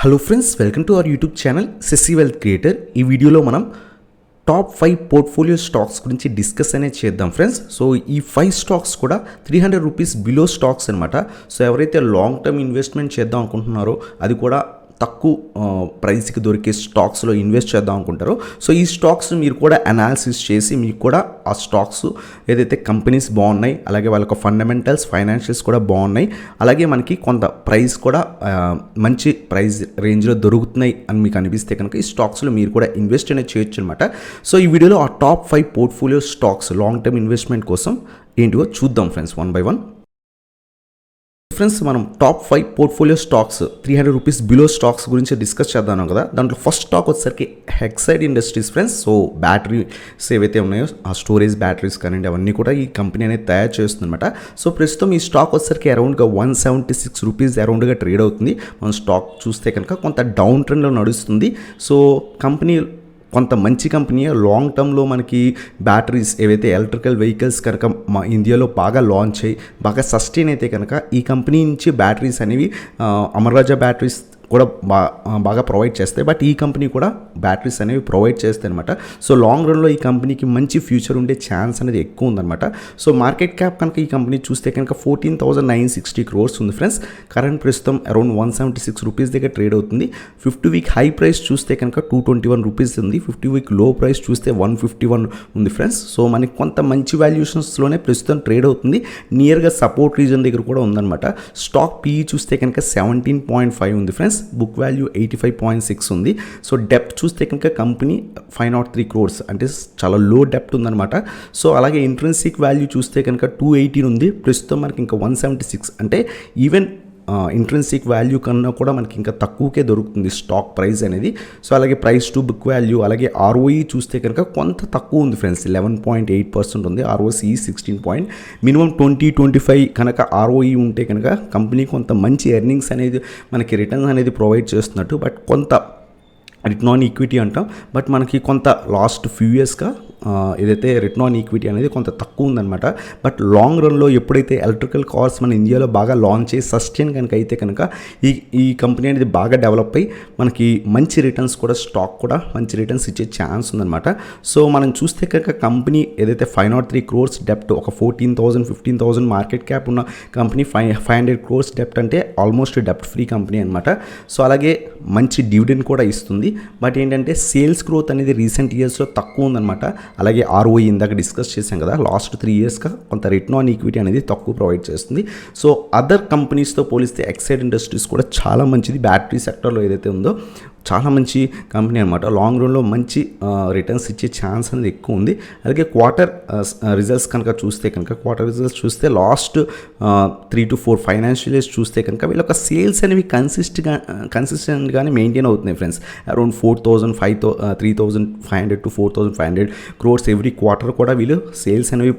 Hello friends, welcome to our YouTube channel sassy wealth creator. ఈ వీడియోలో మనం top 5 portfolio stocks గురించి discuss అనేది చేద్దాం ఫ్రెండ్స్. సో ఈ 5 స్టాక్స్ కూడా 300 రూపీస్ బిలో స్టాక్స్ అనమాట. సో ఎవరైతే లాంగ్ టర్మ్ ఇన్వెస్ట్మెంట్ చేద్దాం అనుకుంటున్నారో, అది కూడా తక్కువ ప్రైస్కి దొరికే స్టాక్స్లో ఇన్వెస్ట్ చేద్దాం అనుకుంటారో, సో ఈ స్టాక్స్ మీరు కూడా అనాలిసిస్ చేసి మీకు కూడా ఆ స్టాక్స్ ఏదైతే కంపెనీస్ బాగున్నాయి, అలాగే వాళ్ళ ఫండమెంటల్స్ ఫైనాన్షియల్స్ కూడా బాగున్నాయి, అలాగే మనకి కొంత ప్రైస్ కూడా మంచి ప్రైస్ రేంజ్లో దొరుకుతున్నాయి అని మీకు అనిపిస్తే కనుక ఈ స్టాక్స్లో మీరు కూడా ఇన్వెస్ట్ అనేది చేయొచ్చు అనమాట. సో ఈ వీడియోలో ఆ top 5 portfolio stocks long term investment కోసం ఏంటివో చూద్దాం friends, one by one. Friends, మనం top 5 portfolio stocks 300 rupees below stocks గురించి డిస్కస్ చేద్దాం కదా. దాంట్లో ఫస్ట్ స్టాక్ వచ్చేసరికి Exide industries friends. So batteries ఏవైతే ఉన్నాయో, ఆ స్టోరేజ్ బ్యాటరీస్ కానీ అవన్నీ కూడా ఈ కంపెనీ అనేది తయారు చేస్తుంది అనమాట. సో ప్రస్తుతం ఈ స్టాక్ వచ్చేసరికి అరౌండ్గా 176 రూపీస్ అరౌండ్గా ట్రేడ్ అవుతుంది. మనం స్టాక్ చూస్తే కనుక కొంత డౌన్ ట్రెండ్లో నడుస్తుంది. సో కంపెనీ కొంత మంచి కంపెనీ, లాంగ్ టర్మ్లో మనకి బ్యాటరీస్ ఏవైతే ఎలక్ట్రికల్ వెహికల్స్ కనుక మా ఇండియాలో బాగా లాంచ్ అయ్యి బాగా సస్టైన్ అయితే కనుక ఈ కంపెనీ నుంచి బ్యాటరీస్ అనేవి అమర్ రాజా బ్యాటరీస్ కూడా బాగా ప్రొవైడ్ చేస్తాయి. బట్ ఈ కంపెనీ కూడా బ్యాటరీస్ అనేవి ప్రొవైడ్ చేస్తాయి అనమాట. సో లాంగ్ రన్లో ఈ కంపెనీకి మంచి ఫ్యూచర్ ఉండే ఛాన్స్ అనేది ఎక్కువ ఉందన్నమాట. సో మార్కెట్ క్యాప్ కనుక ఈ కంపెనీ చూస్తే కనుక 14,960 crores ఉంది ఫ్రెండ్స్. కరెంట్ ప్రస్తుతం అరౌండ్ 176 రూపీస్ దగ్గర ట్రేడ్ అవుతుంది. 50 వీక్ హై ప్రైస్ చూస్తే కనుక 221 రూపీస్ ఉంది. 50 వీక్ లో ప్రైస్ చూస్తే 151 ఉంది ఫ్రెండ్స్. సో మనకి కొంత మంచి వాల్యుయేషన్స్లోనే ప్రస్తుతం ట్రేడ్ అవుతుంది. నియర్గా సపోర్ట్ రీజన్ దగ్గర కూడా ఉందన్నమాట. స్టాక్ పీఈ చూస్తే కనుక 17.5 ఉంది ఫ్రెండ్స్. బుక్ వాల్యూ 85.6 ఉంది. సో డెప్త్ చూస్తే కనుక కంపెనీ 503 crores అంటే చాలా లో డెప్త్ ఉందన్నమాట. సో అలాగే ఇంట్రెన్సిక్ వాల్యూ చూస్తే కనుక 218 ఉంది. ప్రస్తుతం మనకి ఇంకా 176 అంటే ఈవెన్ ఇంట్రెన్సిక్ వాల్యూ కన్నా కూడా మనకి ఇంకా తక్కువకే దొరుకుతుంది స్టాక్ ప్రైస్ అనేది. సో అలాగే ప్రైస్ టు బుక్ వాల్యూ, అలాగే ఆర్ఓఈ చూస్తే కనుక కొంత తక్కువ ఉంది ఫ్రెండ్స్, 11.8% ఉంది. ఆర్ఓసి 16 మినిమం 20-25 కనుక ఆర్ఓఈ ఉంటే కనుక కంపెనీ కొంత మంచి ఎర్నింగ్స్ అనేది మనకి రిటర్న్ అనేది ప్రొవైడ్ చేస్తున్నట్టు. బట్ కొంత రిటర్న్ ఆన్ ఈక్విటీ అంటాం, బట్ మనకి కొంత లాస్ట్ ఫ్యూ ఇయర్స్గా ఏదైతే రిటర్న్ ఆన్ ఈక్విటీ అనేది కొంత తక్కువ ఉందన్నమాట. బట్ లాంగ్ రన్లో ఎప్పుడైతే ఎలక్ట్రికల్ కార్స్ మన ఇండియాలో బాగా లాంచ్ చేసి సస్టైన్ కనుక అయితే కనుక ఈ కంపెనీ అనేది బాగా డెవలప్ అయ్యి మనకి మంచి రిటర్న్స్ కూడా, స్టాక్ కూడా మంచి రిటర్న్స్ ఇచ్చే ఛాన్స్ ఉందన్నమాట. సో మనం చూస్తే కనుక కంపెనీ ఏదైతే 503 crores డెప్ట్, ఒక 14,000-15,000 మార్కెట్ క్యాప్ ఉన్న కంపెనీ 500 crores డెప్ట్ అంటే ఆల్మోస్ట్ డెప్ట్ ఫ్రీ కంపెనీ అనమాట. సో అలాగే మంచి డివిడెండ్ కూడా ఇస్తుంది. బట్ ఏంటంటే సేల్స్ గ్రోత్ అనేది రీసెంట్ ఇయర్స్లో తక్కువ ఉందన్నమాట. అలాగే ఆర్ఓఈ ఇందాక డిస్కస్ చేశాం కదా, లాస్ట్ 3 ఇయర్స్గా కొంత రిటర్న్ ఆన్ ఈక్విటీ అనేది తక్కువ ప్రొవైడ్ చేస్తుంది. సో అదర్ కంపెనీస్తో పోలిస్తే ఎక్సైడ్ ఇండస్ట్రీస్ కూడా చాలా మంచిది. బ్యాటరీ సెక్టర్లో ఏదైతే ఉందో చాలా మంచి కంపెనీ అనమాట. లాంగ్ రన్లో మంచి రిటర్న్స్ ఇచ్చే ఛాన్స్ అనేది ఎక్కువ ఉంది. అలాగే క్వార్టర్ రిజల్ట్స్ కనుక చూస్తే కనుక, క్వార్టర్ రిజల్ట్స్ చూస్తే లాస్ట్ 3 to 4 ఫైనాన్షియల్ ఇయర్స్ చూస్తే కనుక వీళ్ళ యొక్క సేల్స్ అనేవి కన్సిస్టెంట్గానే మెయింటైన్ అవుతున్నాయి friends. Around 3,500 to 4,500 crores every quarter కూడా వీళ్ళు సేల్స్ అనేవి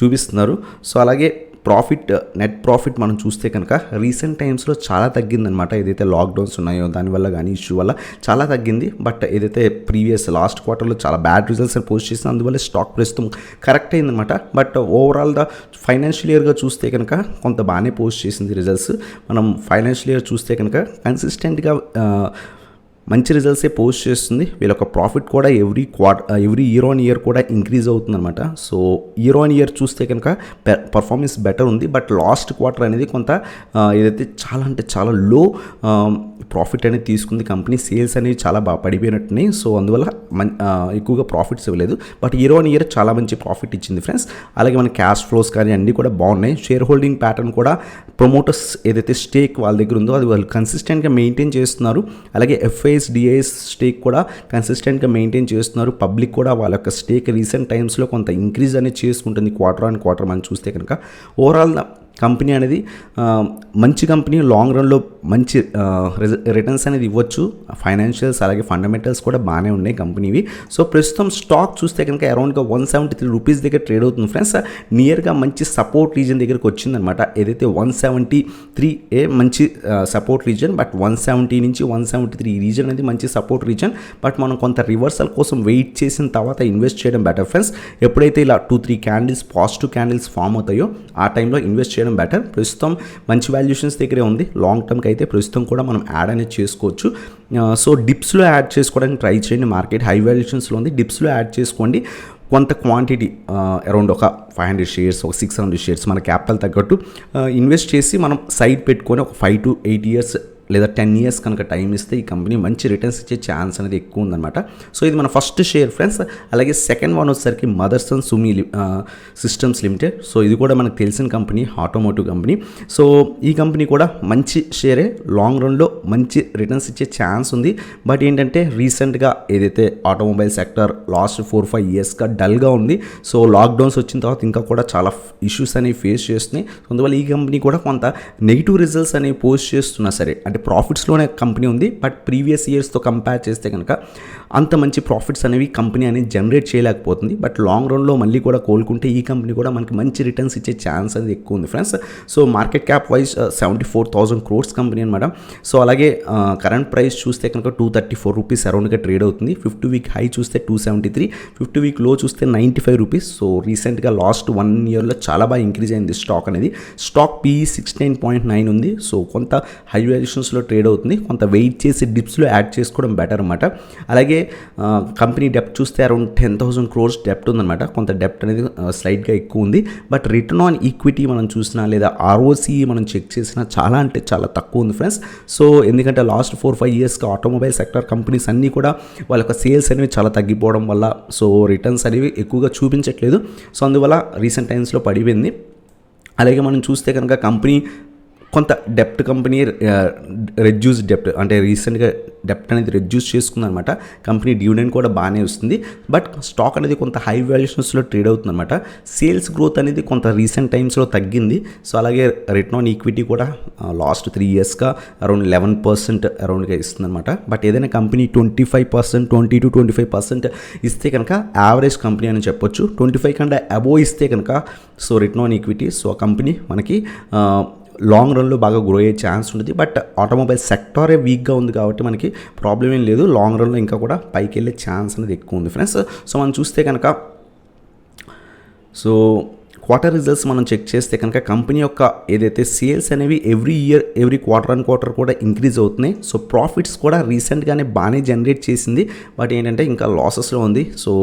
చూపిస్తున్నారు. సో అలాగే నెట్ ప్రాఫిట్ మనం చూస్తే కనుక రీసెంట్ టైమ్స్లో చాలా తగ్గిందనమాట. ఏదైతే లాక్డౌన్స్ ఉన్నాయో దానివల్ల కానీ ఇష్యూ వల్ల చాలా తగ్గింది. బట్ ఏదైతే ప్రీవియస్ లాస్ట్ క్వార్టర్లో చాలా బ్యాడ్ రిజల్ట్స్ అని పోస్ట్ చేసిన, అందువల్ల స్టాక్ ప్రస్తుతం కరెక్ట్ అయిందనమాట. బట్ ఓవరాల్గా ఫైనాన్షియల్ ఇయర్గా చూస్తే కనుక కొంత బాగానే పోస్ట్ చేసింది రిజల్ట్స్. మనం ఫైనాన్షియల్ ఇయర్ చూస్తే కనుక కన్సిస్టెంట్గా మంచి రిజల్ట్సే పోస్ట్ చేస్తుంది. వీళ్ళ యొక్క ప్రాఫిట్ కూడా ఎవ్రీ ఇయర్ ఆన్ ఇయర్ కూడా ఇంక్రీజ్ అవుతుందన్నమాట. సో ఇయర్ ఆన్ ఇయర్ చూస్తే కనుక పర్ఫార్మెన్స్ బెటర్ ఉంది. బట్ లాస్ట్ క్వార్టర్ అనేది కొంత ఏదైతే చాలా లో ప్రాఫిట్ అనేది తీసుకుంది కంపెనీ. సేల్స్ అనేవి చాలా బాగా పడిపోయినట్టున్నాయి. సో అందువల్ల ఎక్కువగా ప్రాఫిట్స్ ఇవ్వలేదు. బట్ ఇయర్ ఆన్ ఇయర్ చాలా మంచి ప్రాఫిట్ ఇచ్చింది ఫ్రెండ్స్. అలాగే మన క్యాష్ ఫ్లోస్ కానీ అన్నీ కూడా బాగున్నాయి. షేర్ హోల్డింగ్ ప్యాటర్న్ కూడా ప్రమోటర్స్ ఏదైతే స్టేక్ వాళ్ళ దగ్గర ఉందో అది వాళ్ళు కన్సిస్టెంట్గా మెయింటైన్ చేస్తున్నారు. అలాగే డిఐఎస్ స్టేక్ కూడా కన్సిస్టెంట్గా మెయింటైన్ చేస్తున్నారు. పబ్లిక్ కూడా వాళ్ళ యొక్క స్టేక్ రీసెంట్ టైమ్స్లో కొంత ఇంక్రీజ్ అనేది చేసుకుంటుంది క్వార్టర్ ఆన్ క్వార్టర్ మనం చూస్తే కనుక. ఓవరాల్ కంపెనీ అనేది మంచి కంపెనీ, లాంగ్ రన్లో మంచి రిటర్న్స్ అనేది ఇవ్వచ్చు. ఫైనాన్షియల్స్ అలాగే ఫండమెంటల్స్ కూడా బాగానే ఉన్నాయి కంపెనీవి. సో ప్రస్తుతం స్టాక్ చూస్తే కనుక అరౌండ్గా 173 రూపీస్ దగ్గర ట్రేడ్ అవుతుంది ఫ్రెండ్స్. నియర్గా మంచి సపోర్ట్ రీజన్ దగ్గరకు వచ్చిందనమాట. ఏదైతే 173 మంచి సపోర్ట్ రీజన్, బట్ 170 నుంచి 173 ఈ రీజన్ అనేది మంచి సపోర్ట్ రీజన్. బట్ మనం కొంత రివర్సల్ కోసం వెయిట్ చేసిన తర్వాత ఇన్వెస్ట్ చేయడం బెటర్ ఫ్రెండ్స్. ఎప్పుడైతే ఇలా 2-3 క్యాండిల్స్ పాజిటివ్ క్యాండిల్స్ ఫామ్ అవుతాయో ఆ టైంలో ఇన్వెస్ట్ చేయడం చేయడం బెటర్. ప్రస్తుతం మంచి వాల్యుయేషన్స్ దగ్గరే ఉంది. లాంగ్ టర్మ్కి అయితే ప్రస్తుతం కూడా మనం యాడ్ అనేది చేసుకోవచ్చు. సో డిప్స్లో యాడ్ చేసుకోవడానికి ట్రై చేయండి. మార్కెట్ హై వాల్యుయేషన్స్లో ఉంది, డిప్స్లో యాడ్ చేసుకోండి. కొంత క్వాంటిటీ అరౌండ్ ఒక 500 షేర్స్, ఒక 600 షేర్స్ మన క్యాపిటల్ తగ్గట్టు ఇన్వెస్ట్ చేసి మనం సైడ్ పెట్టుకొని ఒక 5 to 8 ఇయర్స్ లేదా 10 ఇయర్స్ కనుక టైం ఇస్తే ఈ కంపెనీ మంచి రిటర్న్స్ ఇచ్చే ఛాన్స్ అనేది ఎక్కువ ఉందన్నమాట. సో ఇది మన ఫస్ట్ షేర్ ఫ్రెండ్స్. అలాగే సెకండ్ వన్ వచ్చేసరికి మదర్సన్ సుమి సిస్టమ్స్ లిమిటెడ్. సో ఇది కూడా మనకు తెలిసిన కంపెనీ, ఆటోమోటివ్ కంపెనీ. సో ఈ కంపెనీ కూడా మంచి షేరే, లాంగ్ రన్లో మంచి రిటర్న్స్ ఇచ్చే ఛాన్స్ ఉంది. బట్ ఏంటంటే రీసెంట్గా ఏదైతే ఆటోమొబైల్ సెక్టర్ లాస్ట్ 4-5 ఇయర్స్గా డల్గా ఉంది. సో లాక్డౌన్స్ వచ్చిన తర్వాత ఇంకా కూడా చాలా ఇష్యూస్ అనేవి ఫేస్ చేస్తున్నాయి. అందువల్ల ఈ కంపెనీ కూడా కొంత నెగిటివ్ రిజల్ట్స్ అనేవి పోస్ట్ చేస్తున్నా సరే, అంటే ప్రాఫిట్స్లోనే కంపెనీ ఉంది, బట్ ప్రీవియస్ ఇయర్స్తో కంపేర్ చేస్తే కనుక అంత మంచి ప్రాఫిట్స్ అనేవి కంపెనీ అనేది జనరేట్ చేయలేకపోతుంది. బట్ లాంగ్ రన్లో మళ్ళీ కూడా కోలుకుంటే ఈ కంపెనీ కూడా మనకి మంచి రిటర్న్స్ ఇచ్చే ఛాన్స్ అనేది ఎక్కువ ఉంది friends. So market cap wise 74,000 crores company అనమాట. సో అలాగే కరెంట్ ప్రైస్ చూస్తే కనుక 234 రూపీస్ అరౌండ్గా ట్రేడ్ అవుతుంది. 50 వీక్ హై చూస్తే 273, 50 వీక్ లో చూస్తే 95 రూపీస్. సో రీసెంట్గా లాస్ట్ 1 ఇయర్లో చాలా బాగా ఇంక్రీజ్ అయింది స్టాక్ అనేది. స్టాక్ PE 69.9 ఉంది. సో కొంత హై వాల్యుయేషన్స్లో ట్రేడ్ అవుతుంది. కొంత వెయిట్ చేసి డిప్స్లో యాడ్ చేసుకోవడం బెటర్ అనమాట. అలాగే కంపెనీ డెప్ట్ చూస్తే అరౌండ్ 10,000 crores డెప్ట్ ఉందన్నమాట. కొంత డెప్ట్ అనేది స్లైడ్గా ఎక్కువ ఉంది. బట్ రిటర్న్ ఆన్ ఈక్విటీ మనం చూసినా లేదా ROCE మనం చెక్ చేసినా చాలా అంటే చాలా తక్కువ ఉంది ఫ్రెండ్స్. సో ఎందుకంటే లాస్ట్ 4-5 ఇయర్స్గా ఆటోమొబైల్ సెక్టర్ కంపెనీస్ అన్నీ కూడా వాళ్ళ యొక్క సేల్స్ అనేవి చాలా తగ్గిపోవడం వల్ల సో రిటర్న్స్ అనేవి ఎక్కువగా చూపించట్లేదు. సో అందువల్ల రీసెంట్ టైమ్స్లో పడిపోయింది. అలాగే మనం చూస్తే కనుక కంపెనీ కొంత డెప్ట్ కంపెనీ రెడ్యూస్ డెప్ట్, అంటే రీసెంట్గా డెప్ట్ అనేది రెడ్యూస్ చేసుకుందనమాట. కంపెనీ డివిడెండ్ కూడా బాగానే వస్తుంది. బట్ స్టాక్ అనేది కొంత హై వాల్యుయేషన్స్లో ట్రేడ్ అవుతుందన్నమాట. సేల్స్ గ్రోత్ అనేది కొంత రీసెంట్ టైమ్స్లో తగ్గింది. సో అలాగే రిటర్న్ ఆన్ ఈక్విటీ కూడా లాస్ట్ 3 ఇయర్స్గా అరౌండ్ 11% అరౌండ్గా ఇస్తుందన్నమాట. బట్ ఏదైనా కంపెనీ 25%, 20 to 25% ఇస్తే కనుక యావరేజ్ కంపెనీ అని చెప్పొచ్చు. 25 కంటే అబోవ్ ఇస్తే కనుక so return on equity so ఆ కంపెనీ మనకి లాంగ్ రన్లో బాగా గ్రో అయ్యే ఛాన్స్ ఉంటుంది. బట్ ఆటోమొబైల్ సెక్టారే వీక్గా ఉంది కాబట్టి మనకి ప్రాబ్లం ఏం లేదు. లాంగ్ రన్లో ఇంకా కూడా పైకి వెళ్ళే ఛాన్స్ అనేది ఎక్కువ ఉంది ఫ్రెండ్స్. సో మనం చూస్తే కనుక సో క్వార్టర్ రిజల్ట్స్ మనం చెక్ చేస్తే కనుక కంపెనీ యొక్క ఏదైతే సేల్స్ అనేవి ఎవ్రీ క్వార్టర్ కూడా ఇంక్రీజ్ అవుతున్నాయి. సో ప్రాఫిట్స్ కూడా రీసెంట్గానే బాగానే జనరేట్ చేసింది. బట్ ఏంటంటే ఇంకా లాసెస్లో ఉంది. సో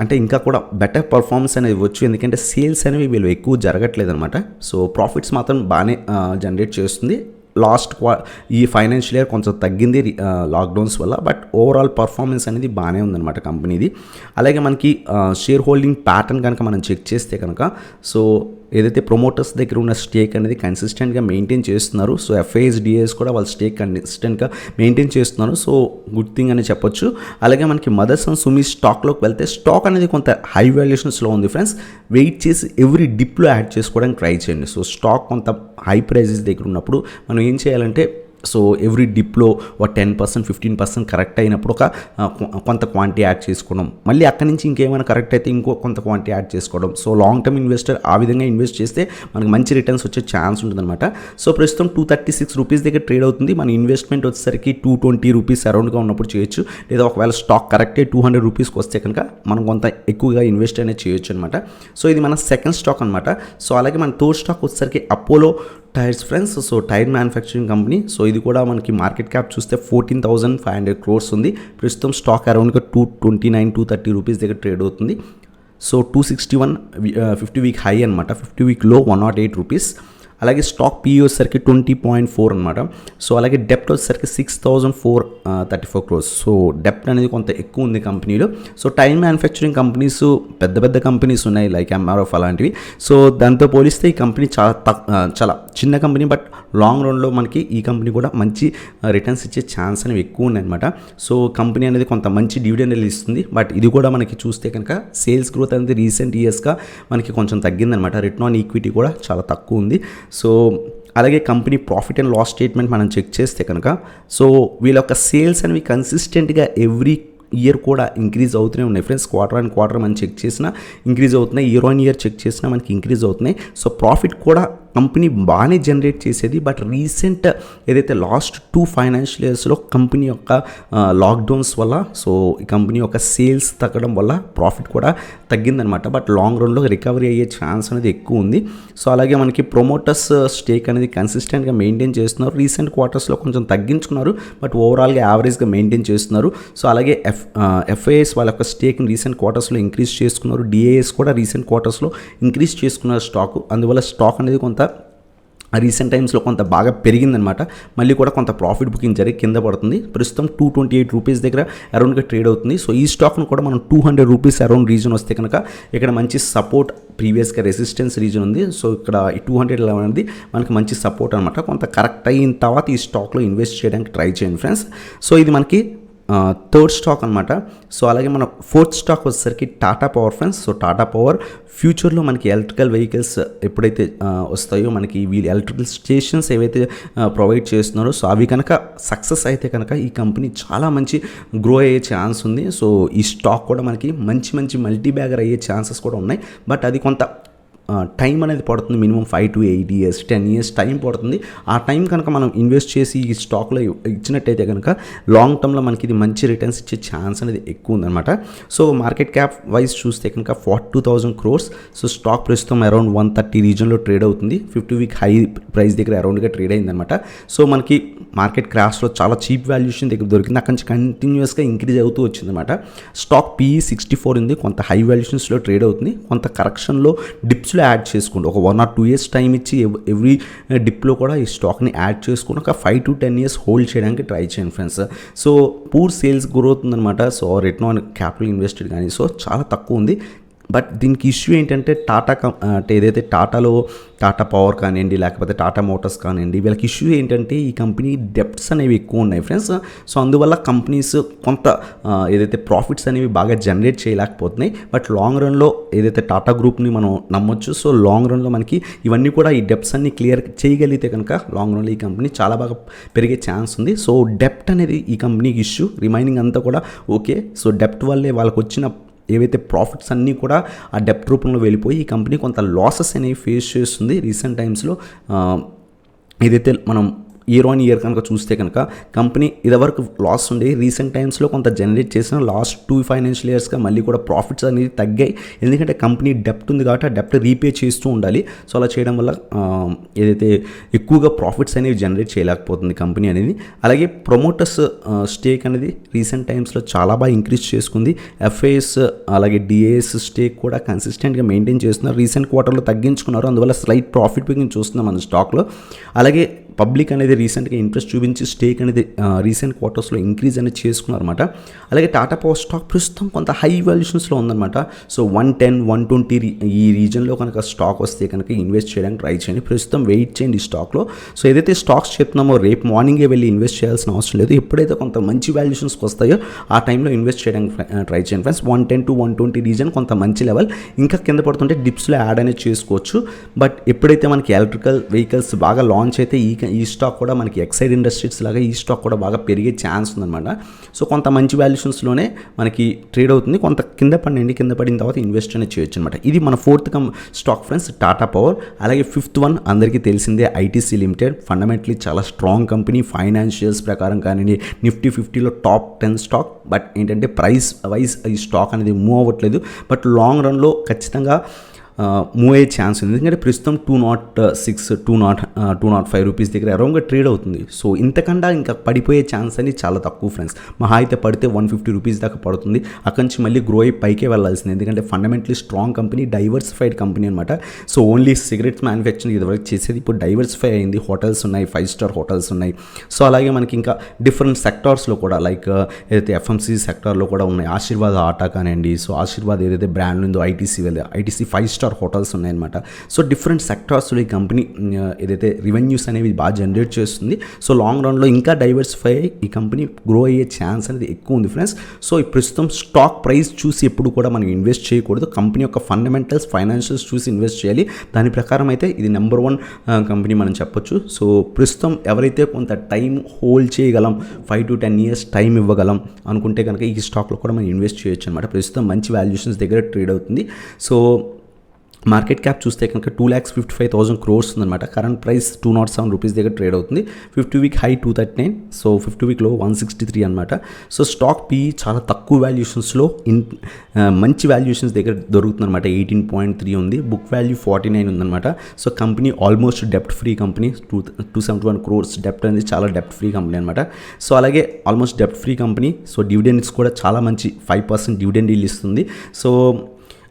అంటే ఇంకా కూడా బెటర్ పర్ఫార్మెన్స్ అనేది ఇవ్వచ్చు, ఎందుకంటే సేల్స్ అనేవి వీళ్ళు ఎక్కువ జరగట్లేదు అనమాట. సో ప్రాఫిట్స్ మాత్రం బాగానే జనరేట్ చేస్తుంది. ఈ ఫైనాన్షియల్ ఇయర్ కొంచెం తగ్గింది లాక్డౌన్స్ వల్ల, బట్ ఓవరాల్ పర్ఫార్మెన్స్ అనేది బాగానే ఉందన్నమాట కంపెనీది. అలాగే మనకి షేర్ హోల్డింగ్ ప్యాటర్న్ కనుక మనం చెక్ చేస్తే కనుక సో ఏదైతే ప్రమోటర్స్ దగ్గర ఉన్న స్టేక్ అనేది కన్సిస్టెంట్గా మెయింటైన్ చేస్తున్నారు. సో FISDAs కూడా వాళ్ళ స్టేక్ కన్సిస్టెంట్గా మెయింటైన్ చేస్తున్నారు. సో గుడ్ థింగ్ అని చెప్పొచ్చు. అలాగే మనకి మదర్సన్ సుమి స్టాక్లోకి వెళ్తే స్టాక్ అనేది కొంత హై వాల్యుయేషన్స్లో ఉంది ఫ్రెండ్స్. వెయిట్ చేసి ఎవ్రీ డిప్లో యాడ్ చేసుకోవడానికి ట్రై చేయండి. సో స్టాక్ కొంత హై ప్రైజెస్ దగ్గర ఉన్నప్పుడు మనం ఏం చేయాలంటే సో ఎవ్రీ డిప్లో ఒక 10%, 15% కరెక్ట్ అయినప్పుడు కొంత క్వాంటిటీ యాడ్ చేసుకోవడం, మళ్ళీ అక్కడి నుంచి ఇంకేమైనా కరెక్ట్ అయితే ఇంకో కొంత క్వాంటిటీ యాడ్ చేసుకోవడం. సో లాంగ్ టర్మ్ ఇన్వెస్టర్ ఆ విధంగా ఇన్వెస్ట్ చేస్తే మనకు మంచి రిటర్న్స్ వచ్చే ఛాన్స్ ఉంటుందన్నమాట. సో ప్రస్తుతం 236 రూపీస్ దగ్గర ట్రేడ్ అవుతుంది. మన ఇన్వెస్ట్మెంట్ వచ్చేసరికి 220 రూపీస్ అరౌండ్గా ఉన్నప్పుడు చేయొచ్చు. లేదా ఒకవేళ స్టాక్ కరెక్టే 200 రూపీస్కి వస్తే కనుక మనం కొంత ఎక్కువగా ఇన్వెస్ట్ అనేది చేయొచ్చు అనమాట. సో ఇది మన సెకండ్ స్టాక్ అనమాట. సో అలాగే మన థర్డ్ స్టాక్ వచ్చేసరికి Apollo tyres friends. So tyre manufacturing company. So ఇది కూడా మనకి మార్కెట్ క్యాప్ చూస్తే 14,500 crores ఉంది. ప్రస్తుతం స్టాక్ అరౌండ్గా 229, 230 రూపీస్ దగ్గర ట్రేడ్ అవుతుంది. సో 261 50 వీక్ హై అనమాట. 50 వీక్ లో 108 రూపీస్. అలాగే స్టాక్ PE వచ్చేసరికి 20.4 అనమాట. సో అలాగే డెప్ట్ వచ్చేసరికి 6,434 crores. సో డెప్ట్ అనేది కొంత ఎక్కువ ఉంది కంపెనీలో. సో టైర్ మ్యానుఫ్యాక్చరింగ్ కంపెనీస్ పెద్ద కంపెనీస్ ఉన్నాయి లైక్ MRF అలాంటివి. సో దాంతో పోలిస్తే ఈ కంపెనీ చాలా చిన్న కంపెనీ, బట్ లాంగ్ రన్లో మనకి ఈ కంపెనీ కూడా మంచి రిటర్న్స్ ఇచ్చే ఛాన్స్ అనేవి ఎక్కువ ఉన్నాయన్నమాట. సో కంపెనీ అనేది కొంత మంచి డివిడెండ్ ఇస్తుంది. బట్ ఇది కూడా మనకి చూస్తే కనుక సేల్స్ గ్రోత్ అనేది రీసెంట్ ఇయర్స్గా మనకి కొంచెం తగ్గిందనమాట. రిటర్న్ ఆన్ ఈక్విటీ కూడా చాలా తక్కువ ఉంది. సో అలాగే company profit and loss statement మనం చెక్ చేస్తే కనుక సో వీళ్ళ యొక్క సేల్స్ అనేవి కన్సిస్టెంట్గా ఎవ్రీ ఇయర్ కూడా ఇంక్రీజ్ అవుతూనే ఉన్నాయి ఫ్రెండ్స్. క్వార్టర్ మనం చెక్ చేసినా ఇంక్రీజ్ అవుతున్నాయి. ఇయర్ ఆన్ ఇయర్ చెక్ చేసినా మనకి ఇంక్రీజ్ అవుతున్నాయి. సో ప్రాఫిట్ కూడా కంపెనీ బాగానే జనరేట్ చేసేది. బట్ రీసెంట్ ఏదైతే లాస్ట్ 2 ఫైనాన్షియల్ ఇయర్స్లో కంపెనీ యొక్క లాక్డౌన్స్ వల్ల సో ఈ కంపెనీ యొక్క సేల్స్ తగ్గడం వల్ల ప్రాఫిట్ కూడా తగ్గిందనమాట. బట్ లాంగ్ రన్లో రికవరీ అయ్యే ఛాన్స్ అనేది ఎక్కువ ఉంది. సో అలాగే మనకి ప్రొమోటర్స్ స్టేక్ అనేది కన్సిస్టెంట్గా మెయింటైన్ చేస్తున్నారు. రీసెంట్ క్వార్టర్స్లో కొంచెం తగ్గించుకున్నారు, బట్ ఓవరాల్గా యావరేజ్గా మెయింటైన్ చేస్తున్నారు. సో అలాగే ఎఫ్ఐఎస్ వాళ్ళ యొక్క స్టేక్ని రీసెంట్ క్వార్టర్స్లో ఇంక్రీజ్ చేసుకున్నారు. డిఏఎస్ కూడా రీసెంట్ క్వార్టర్స్లో ఇంక్రీజ్ చేసుకున్నారు స్టాక్. అందువల్ల స్టాక్ అనేది కొంత రీసెంట్ టైమ్స్లో కొంత బాగా పెరిగిందనమాట. మళ్ళీ కూడా కొంత ప్రాఫిట్ బుకింగ్ జరిగి కింద పడుతుంది. ప్రస్తుతం 228 రూపీస్ దగ్గర అరౌండ్గా ట్రేడ్ అవుతుంది. సో ఈ స్టాక్ను కూడా మనం 200 రూపీస్ అరౌండ్ రీజన్ వస్తే కనుక ఇక్కడ మంచి సపోర్ట్, ప్రీవియస్గా రెసిస్టెన్స్ రీజన్ ఉంది. సో ఇక్కడ ఈ 200 అనేది మనకి మంచి సపోర్ట్ అనమాట. కొంత కరెక్ట్ అయిన తర్వాత ఈ స్టాక్లో ఇన్వెస్ట్ చేయడానికి ట్రై చేయండి ఫ్రెండ్స్. సో ఇది మనకి థర్డ్ స్టాక్ అనమాట. సో అలాగే మన ఫోర్త్ స్టాక్ వచ్చేసరికి Tata power friends. So Tata power ఫ్యూచర్లో మనకి ఎలక్ట్రికల్ వెహికల్స్ ఎప్పుడైతే వస్తాయో మనకి వీళ్ళు ఎలక్ట్రికల్ స్టేషన్స్ ఏవైతే ప్రొవైడ్ చేస్తున్నారో సో అవి కనుక సక్సెస్ అయితే కనుక ఈ కంపెనీ చాలా మంచి గ్రో అయ్యే ఛాన్స్ ఉంది. సో ఈ స్టాక్ కూడా మనకి మంచి మల్టీ బ్యాగర్ అయ్యే ఛాన్సెస్ కూడా ఉన్నాయి. బట్ అది కొంత టైం అనేది పడుతుంది. Minimum 5 to 8 years 10 years time పడుతుంది. ఆ టైం కనుక మనం ఇన్వెస్ట్ చేసి ఈ స్టాక్లో ఇచ్చినట్టయితే కనుక లాంగ్ టర్మ్లో మనకి ఇది మంచి రిటర్న్స్ ఇచ్చే ఛాన్స్ అనేది ఎక్కువ ఉందన్నమాట. సో మార్కెట్ క్యాప్ వైజ్ చూస్తే కనుక 42,000 crores. సో స్టాక్ ప్రస్తుతం అరౌండ్ 130 రీజన్లో ట్రేడ్ అవుతుంది. 50-week హై ప్రైస్ దగ్గర అరౌండ్గా ట్రేడ్ అయిందనమాట. సో మనకి మార్కెట్ క్రాష్లో చాలా చీప్ వాల్యుయేషన్ దగ్గర దొరికింది. అక్కడి నుంచి కంటిన్యూస్గా ఇంక్రీజ్ అవుతూ వచ్చిందన్నమాట. స్టాక్ PE 64 ఉంది. కొంత హై వాల్యుయేషన్స్లో ట్రేడ్ అవుతుంది. కొంత కరెక్షన్లో డిప్స్లో యాడ్ చేసుకోండి. ఒక 1 or 2 years టైం ఇచ్చి ఎవ్రీ డిప్లో కూడా ఈ స్టాక్ని యాడ్ చేసుకుని ఒక 5 to 10 years హోల్డ్ చేయడానికి ట్రై చేయండి friends. So poor sales growth ఉందన్నమాట. So return on capital invested కానీ సో చాలా తక్కువ ఉంది. బట్ దీనికి ఇష్యూ ఏంటంటే అంటే ఏదైతే టాటా పవర్ కానివ్వండి లేకపోతే టాటా మోటార్స్ కానివ్వండి వీళ్ళకి ఇష్యూ ఏంటంటే ఈ కంపెనీ డెప్ట్స్ అనేవి ఎక్కువ ఉన్నాయి ఫ్రెండ్స్. సో అందువల్ల కంపెనీస్ కొంత ఏదైతే ప్రాఫిట్స్ అనేవి బాగా జనరేట్ చేయలేకపోతున్నాయి. బట్ లాంగ్ రన్లో ఏదైతే టాటా గ్రూప్ని మనం నమ్మొచ్చు. సో లాంగ్ రన్లో మనకి ఇవన్నీ కూడా ఈ డెప్ట్స్ అన్ని క్లియర్ చేయగలిగితే కనుక లాంగ్ రన్లో ఈ కంపెనీ చాలా బాగా పెరిగే ఛాన్స్ ఉంది. సో డెప్ట్ అనేది ఈ కంపెనీకి ఇష్యూ. రిమైనింగ్ అంతా కూడా ఓకే. సో డెప్ట్ వల్లే వాళ్ళకి వచ్చిన ఏవైతే ప్రాఫిట్స్ అన్నీ కూడా ఆ డెప్ట్ రూపంలో వెళ్ళిపోయి ఈ కంపెనీ కొంత లాసెస్ అనేవి ఫేస్ చేస్తుంది రీసెంట్ టైమ్స్లో. ఏదైతే మనం ఇయర్ ఆన్ ఇయర్ కనుక చూస్తే కనుక కంపెనీ ఇదివరకు లాస్ ఉండే రీసెంట్ టైమ్స్లో కొంత జనరేట్ చేసిన లాస్ట్ 2 ఫైనాన్షియల్ ఇయర్స్గా మళ్ళీ కూడా ప్రాఫిట్స్ అనేది తగ్గాయి. ఎందుకంటే కంపెనీ డెప్ట్ ఉంది కాబట్టి ఆ డెప్ట్ రీపే చేస్తూ ఉండాలి. సో అలా చేయడం వల్ల ఏదైతే ఎక్కువగా ప్రాఫిట్స్ అనేవి జనరేట్ చేయలేకపోతుంది కంపెనీ అనేది. అలాగే ప్రమోటర్స్ స్టేక్ అనేది రీసెంట్ టైమ్స్లో చాలా బాగా ఇంక్రీజ్ చేసుకుంది. ఎఫ్ఐఎస్ అలాగే డిఏఎస్ స్టేక్ కూడా కన్సిస్టెంట్గా మెయింటైన్ చేస్తున్నారు. రీసెంట్ క్వార్టర్లో తగ్గించుకున్నారు. అందువల్ల స్లైట్ ప్రాఫిట్ బుకింగ్ చూస్తున్నాం మన స్టాక్లో. అలాగే పబ్లిక్ అనేది రీసెంట్గా ఇంట్రెస్ట్ చూపించి స్టేక్ అనేది రీసెంట్ క్వార్టర్స్లో ఇంక్రీజ్ అనేది చేసుకున్నారు అనమాట. అలాగే టాటా పవర్ స్టాక్ ప్రస్తుతం కొంత హై వాల్యుయేషన్స్లో ఉందన్నమాట. సో 110, 120 ఈ రీజన్లో కనుక స్టాక్ వస్తే కనుక ఇన్వెస్ట్ చేయడానికి ట్రై చేయండి. ప్రస్తుతం వెయిట్ చేయండి ఈ స్టాక్లో. సో ఏదైతే స్టాక్స్ చెప్తున్నామో రేపు మార్నింగే వెళ్ళి ఇన్వెస్ట్ చేయాల్సిన అవసరం లేదు. ఎప్పుడైతే కొంత మంచి వాల్యుయేషన్స్కి వస్తాయో ఆ టైంలో ఇన్వెస్ట్ చేయడానికి ట్రై చేయండి ఫ్రెండ్స్. 110 to 120 రీజన్ కొంత మంచి లెవెల్. ఇంకా కింద పడుతుంటే డిప్స్లో యాడ్ అనేది చేసుకోవచ్చు. బట్ ఎప్పుడైతే మనకి ఎలక్ట్రికల్ వెహికల్స్ బాగా లాంచ్ అయితే ఈ స్టాక్ కూడా మనకి ఎక్సైడ్ ఇండస్ట్రీస్ లాగా ఈ స్టాక్ కూడా బాగా పెరిగే ఛాన్స్ ఉందన్నమాట. సో కొంత మంచి వాల్యుయేషన్స్లోనే మనకి ట్రేడ్ అవుతుంది. కొంత కింద పడిన తర్వాత ఇన్వెస్ట్ అనేది చేయొచ్చు అనమాట. ఇది మన fourth stock friends Tata power. అలాగే ఫిఫ్త్ వన్ అందరికీ తెలిసిందే ఐటీసీ లిమిటెడ్. ఫండమెంటలీ చాలా స్ట్రాంగ్ కంపెనీ. ఫైనాన్షియల్స్ ప్రకారం కానీ నిఫ్టీ 50లో టాప్ 10 స్టాక్. బట్ ఏంటంటే ప్రైస్ వైజ్ ఈ స్టాక్ అనేది మూవ్ అవ్వట్లేదు. బట్ లాంగ్ రన్లో ఖచ్చితంగా మూవ్ అయ్యే ఛాన్స్ ఉంది. ఎందుకంటే ప్రస్తుతం 206, 205 రూపీస్ దగ్గర అరౌండ్గా ట్రేడ్ అవుతుంది. సో ఇంతకన్నా ఇంకా పడిపోయే ఛాన్స్ అని చాలా తక్కువ ఫ్రెండ్స్. మహా అయితే పడితే 150 రూపీస్ దాకా పడుతుంది. అక్కడి నుంచి మళ్ళీ గ్రో అయ్యి పైకే వెళ్ళాల్సింది. ఎందుకంటే fundamentally strong company, diversified company అనమాట. సో ఓన్లీ సిగరెట్స్ మ్యానుఫ్యాక్చరింగ్ ఇదివరకు చేసేది ఇప్పుడు డైవర్సిఫై అయింది. హోటల్స్ ఉన్నాయి, 5-star హోటల్స్ ఉన్నాయి. సో అలాగే మనకి ఇంకా డిఫరెంట్ సెక్టార్స్లో కూడా లైక్ ఏదైతే ఎఫ్ఎంసీ సెక్టార్లో కూడా ఉన్నాయి. ఆశీర్వాద్ ఆటా కానివ్వండి. సో ఆశీర్వాద్ ఏదైతే బ్రాండ్ ఉందో ఐటీసీ 5-star హోటల్స్ ఉన్నాయన్నమాట. సో డిఫరెంట్ సెక్టార్స్లో ఈ కంపెనీ ఏదైతే రెవెన్యూస్ అనేవి బాగా జనరేట్ చేస్తుంది. సో లాంగ్ రన్లో ఇంకా డైవర్సిఫై అయ్యి ఈ కంపెనీ గ్రో అయ్యే ఛాన్స్ అనేది ఎక్కువ ఉంది ఫ్రెండ్స్. సో ఈ ప్రస్తుతం స్టాక్ ప్రైస్ చూసి ఎప్పుడు కూడా మనం ఇన్వెస్ట్ చేయకూడదు. కంపెనీ యొక్క ఫండమెంటల్స్, ఫైనాన్షియల్స్ చూసి ఇన్వెస్ట్ చేయాలి. దాని ప్రకారం అయితే ఇది నెంబర్ 1 కంపెనీ మనం చెప్పొచ్చు. సో ప్రస్తుతం ఎవరైతే కొంత టైం హోల్డ్ చేయగలం, 5 to 10 years టైం ఇవ్వగలం అనుకుంటే కనుక ఈ స్టాక్లో కూడా మనం ఇన్వెస్ట్ చేయొచ్చు అనమాట. ప్రస్తుతం మంచి వాల్యుయేషన్స్ దగ్గర ట్రేడ్ అవుతుంది. సో మార్కెట్ క్యాప్ చూస్తే కనుక 2,55,000 crores ఉందన్నమాట. కరెంట్ ప్రైస్ 207 రూపీస్ దగ్గర ట్రేడ్ అవుతుంది. 50-week హై 239, సో 50-week లో 163 అనమాట. సో స్టాక్ పీ చాలా తక్కువ వాల్యుయేషన్స్లో మంచి వాల్యుయేషన్స్ దగ్గర దొరుకుతుందన్నమాట. 18.3 ఉంది, బుక్ వాల్యూ 49 ఉందన్నమాట. సో కంపెనీ ఆల్మోస్ట్ డెప్ట్ ఫ్రీ కంపెనీ. 271 crores డెప్ట్ అనేది చాలా డెప్ట్ ఫ్రీ కంపెనీ అనమాట. సో అలాగే ఆల్మోస్ట్ డెప్ట్ ఫ్రీ కంపెనీ. సో డివిడెండ్స్ కూడా చాలా మంచి 5% డివిడెండ్ డీల్ ఇస్తుంది. సో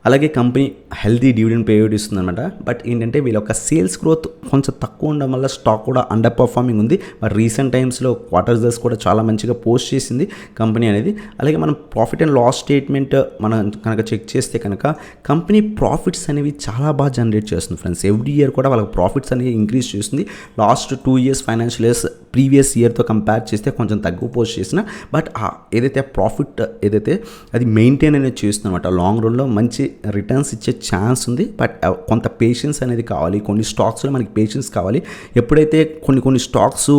అలాగే కంపెనీ హెల్తీ డివిడెండ్ పేఅవుట్ ఇస్తుంది అనమాట. బట్ ఏంటంటే వీళ్ళ యొక్క సేల్స్ గ్రోత్ కొంచెం తక్కువ ఉండడం వల్ల స్టాక్ కూడా అండర్ పర్ఫార్మింగ్ ఉంది. బట్ రీసెంట్ టైమ్స్లో క్వార్టర్ రిజల్ట్స్ కూడా చాలా మంచిగా పోస్ట్ చేసింది కంపెనీ అనేది. అలాగే మనం ప్రాఫిట్ అండ్ లాస్ స్టేట్మెంట్ మనం కనుక చెక్ చేస్తే కనుక కంపెనీ ప్రాఫిట్స్ అనేవి చాలా బాగా జనరేట్ చేస్తుంది ఫ్రెండ్స్. ఎవ్రీ ఇయర్ కూడా వాళ్ళకి ప్రాఫిట్స్ అనేవి ఇంక్రీజ్ చేస్తుంది. Last 2 years financial years previous ఇయర్తో కంపేర్ చేస్తే కొంచెం తక్కువ పోస్ట్ చేసిన, బట్ ఏదైతే ప్రాఫిట్ ఏదైతే అది మెయింటైన్ అనేది చేస్తుంది అనమాట. లాంగ్ రన్లో మంచి రిటర్న్స్ ఇచ్చే ఛాన్స్ ఉంది. బట్ కొంత పేషెన్స్ అనేది కావాలి. కొన్ని స్టాక్స్లో మనకి పేషెన్స్ కావాలి. ఎప్పుడైతే కొన్ని స్టాక్స్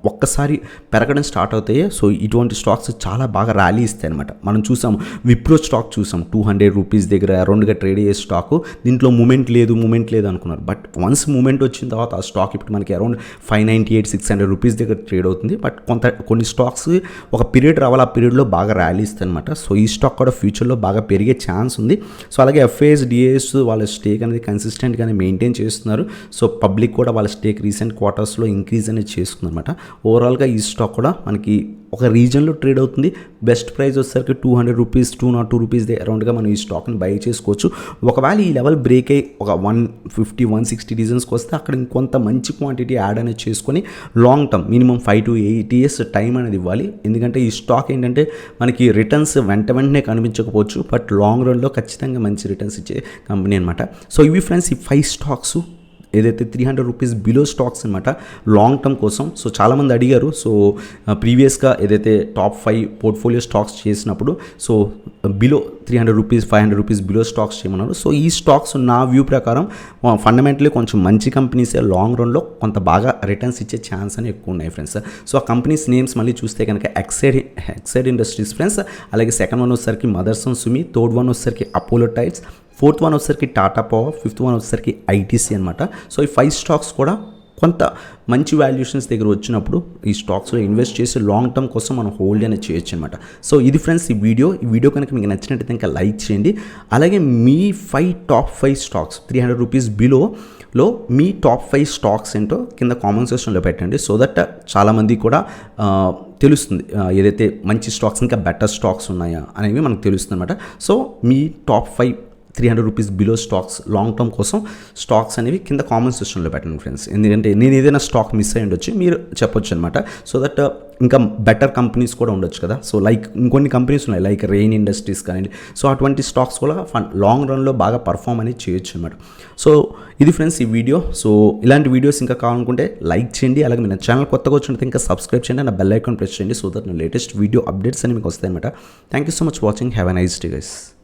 ఒక్కసారి పెరగడం స్టార్ట్ అవుతాయి, సో ఇటువంటి స్టాక్స్ చాలా బాగా ర్యాలీ ఇస్తాయి అనమాట. మనం చూసాము విప్రో స్టాక్ చూసాం 200 రూపీస్ దగ్గర అరౌండ్గా ట్రేడ్ అయ్యే స్టాకు. దీంట్లో మూమెంట్ లేదు అనుకున్నారు. బట్ వన్స్ మూమెంట్ వచ్చిన తర్వాత ఆ స్టాక్ ఇప్పుడు మనకి అరౌండ్ 598-600 రూపీస్ దగ్గర ట్రేడ్ అవుతుంది. బట్ కొన్ని స్టాక్స్ ఒక పీరియడ్ రావాలి, ఆ పీరియడ్లో బాగా ర్యాలీ ఇస్తాయి అనమాట. సో ఈ స్టాక్ కూడా ఫ్యూచర్లో బాగా పెరిగే ఛాన్స్ ఉంది. సో అలాగే ఎఫ్ఐఎస్ డిఏఎస్ వాళ్ళ స్టేక్ అనేది కన్సిస్టెంట్గానే మెయింటైన్ చేస్తున్నారు. సో పబ్లిక్ కూడా వాళ్ళ స్టేక్ రీసెంట్ క్వార్టర్స్లో ఇంక్రీజ్ అనేది చేస్తుంది అనమాట. ఓవరాల్గా ఈ స్టాక్ కూడా మనకి ఒక రీజన్లో ట్రేడ్ అవుతుంది. బెస్ట్ ప్రైస్ వచ్చేసరికి 200 రూపీస్ 202 రూపీస్ అరౌండ్గా మనం ఈ స్టాక్ని బై చేసుకోవచ్చు. ఒకవేళ ఈ లెవెల్ బ్రేక్ అయ్యి ఒక 150-160 రీజన్స్కి వస్తే అక్కడ ఇంకొంత మంచి క్వాంటిటీ యాడ్ అనేది చేసుకొని long term minimum 5 to 8 years time అనేది ఇవ్వాలి. ఎందుకంటే ఈ స్టాక్ ఏంటంటే మనకి రిటర్న్స్ వెంటనే కనిపించకపోవచ్చు, బట్ లాంగ్ రన్లో ఖచ్చితంగా మంచి రిటర్న్స్ ఇచ్చే కంపెనీ అనమాట. సో ఇవి ఫ్రెండ్స్ ఈ 5 స్టాక్స్ ఏదైతే 300 రూపీస్ బిలో స్టాక్స్ అనమాట లాంగ్ టర్మ్ కోసం. సో చాలామంది అడిగారు. సో ప్రీవియస్గా ఏదైతే టాప్ 5 పోర్ట్ఫోలియో స్టాక్స్ చేసినప్పుడు so below 300 rupees 500 rupees below stocks చేయమన్నారు. సో ఈ స్టాక్స్ నా వ్యూ ప్రకారం ఫండమెంటలీ కొంచెం మంచి కంపెనీసే లాంగ్ రన్లో కొంత బాగా రిటర్న్స్ ఇచ్చే ఛాన్స్ అని ఎక్కువ ఉన్నాయి ఫ్రెండ్స్. సో ఆ కంపెనీస్ నేమ్స్ మళ్ళీ చూస్తే కనుక ఎక్సైడ్ ఇండస్ట్రీస్ ఫ్రెండ్స్. అలాగే సెకండ్ వన్ వచ్చేసరికి మదర్సన్ సుమి, థర్డ్ వన్ వచ్చేసరికి అపోలో టైర్స్, ఫోర్త్ వన్ వచ్చేసరికి టాటా పవర్, ఫిఫ్త్ వన్ వచ్చేసరికి ఐటీసీ అనమాట. సో ఈ 5 స్టాక్స్ కూడా కొంత మంచి వాల్యుయేషన్స్ దగ్గర వచ్చినప్పుడు ఈ స్టాక్స్లో ఇన్వెస్ట్ చేసి లాంగ్ టర్మ్ కోసం మనం హోల్డ్ అనేది చేయొచ్చు అనమాట. సో ఇది ఫ్రెండ్స్ ఈ వీడియో కనుక మీకు నచ్చినట్టయితే ఇంకా లైక్ చేయండి. అలాగే మీ టాప్ 5 స్టాక్స్ 300 రూపీస్ బిలోలో మీ టాప్ 5 స్టాక్స్ ఏంటో కింద కామెంట్ సెక్షన్లో పెట్టండి. సో దట్ చాలామంది కూడా తెలుస్తుంది ఏదైతే మంచి స్టాక్స్ ఇంకా బెటర్ స్టాక్స్ ఉన్నాయా అనేవి మనకు తెలుస్తుంది అనమాట. సో మీ top 5 300 rupees below stocks long term కోసం స్టాక్స్ అనేవి కింద కామెంట్ సెక్షన్లో పెట్టండి ఫ్రెండ్స్. ఎందుకంటే నేను ఏదైనా స్టాక్ మిస్ అయ్యి ఉండొచ్చు, మీరు చెప్పొచ్చు అనమాట. సో దట్ ఇంకా బెటర్ కంపెనీస్ కూడా ఉండొచ్చు కదా. సో లైక్ ఇంకొన్ని కంపెనీస్ ఉన్నాయి లైక్ రెయిన్ ఇండస్ట్రీస్ కానీ. సో అటువంటి స్టాక్స్ కూడా లాంగ్ రన్లో బాగా పర్ఫామ్ అనేది చేయొచ్చు అనమాట. సో ఇది ఫ్రెండ్స్ ఈ వీడియో. సో ఇలాంటి వీడియోస్ ఇంకా కావాలనుకుంటే లైక్ చేయండి. అలాగే మీ ఛానల్ కొత్తగా వచ్చినట్టు ఇంకా సబ్స్క్రైబ్ చేయండి, నా బెల్ ఐకాన్ ప్రెస్ చేయండి. సో దట్ నా లేటెస్ట్ వీడియో అప్డేట్స్ అని మీకు వస్తాయి అనమాట. Thank you so much watching. Have a nice day guys.